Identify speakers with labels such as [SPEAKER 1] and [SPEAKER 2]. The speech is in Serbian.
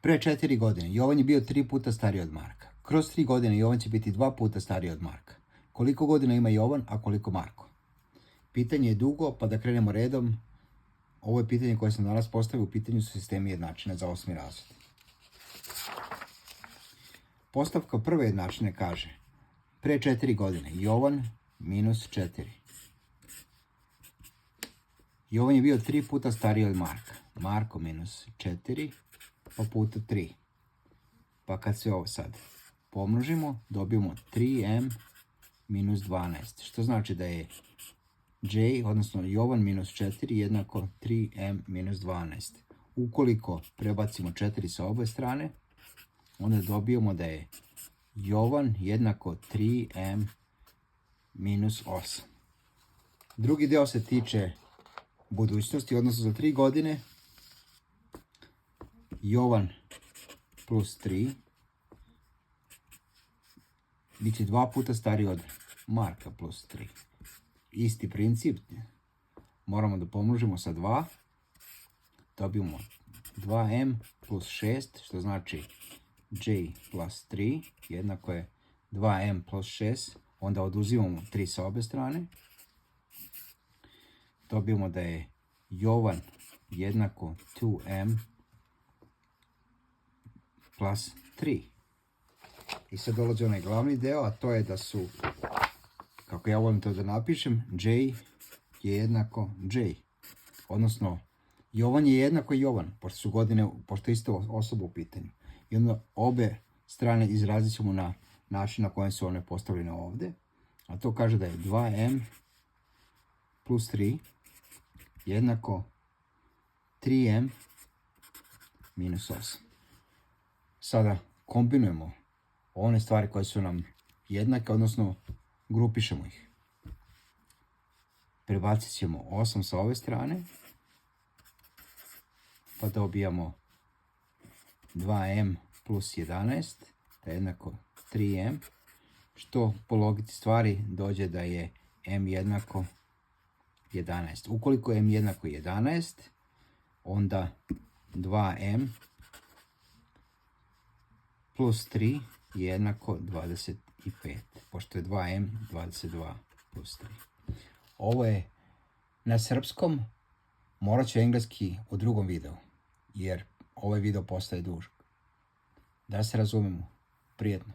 [SPEAKER 1] Pre 4 godine Jovan je bio 3 puta stariji od Marka. Kroz 3 godine Jovan će biti 2 puta stariji od Marka. Koliko godina ima Jovan, a koliko Marko? Pitanje je dugo, pa da krenemo redom. Ovo je pitanje koje sam danas postavio u pitanju su sistemi jednačine za 8. razred. Postavka prve jednačine kaže pre 4 godine Jovan minus 4. Jovan je bio 3 puta stariji od Marka. Marko minus 4 pa puta 3. Pa kad se ovo sad pomnožimo, dobijemo 3m minus 12. Što znači da je j, odnosno Jovan minus 4 jednako 3m minus 12. Ukoliko prebacimo 4 sa obe strane, onda dobijemo da je Jovan jednako 3m minus 8. Drugi deo se tiče budućnosti, odnosno za 3 godine Jovan plus 3 bit će 2 puta stariji od Marka plus 3. Isti princip, moramo da pomnožimo sa 2, dobijemo 2m plus 6, što znači j plus 3 jednako je 2m plus 6, onda oduzimamo 3 sa obe strane, dobijemo da je Jovan jednako 2m plus 3. I sad dolazi onaj glavni deo, a to je da su, kako ja volim to da napišem, j je jednako j. Odnosno, Jovan je jednako Jovan, pošto su godine, pošto je isto osoba u pitanju. I onda obe strane izrazit ćemo na način na kojem su one postavljene ovde. A to kaže da je 2m plus 3 jednako 3m minus 8. Sada kombinujemo one stvari koje su nam jednake, odnosno grupišemo ih. Prebacit ćemo 8 sa ove strane, pa dobijamo 2m plus 11, da je jednako 3m, što po logici stvari dođe da je m jednako 11. Ukoliko je m jednako 11, onda 2m plus 3 je jednako 25, pošto je 2m 22 plus 3. Ovo je na srpskom, morat ću engleski u drugom videu, jer ovaj video postaje dužak. Da se razumemo, prijetno.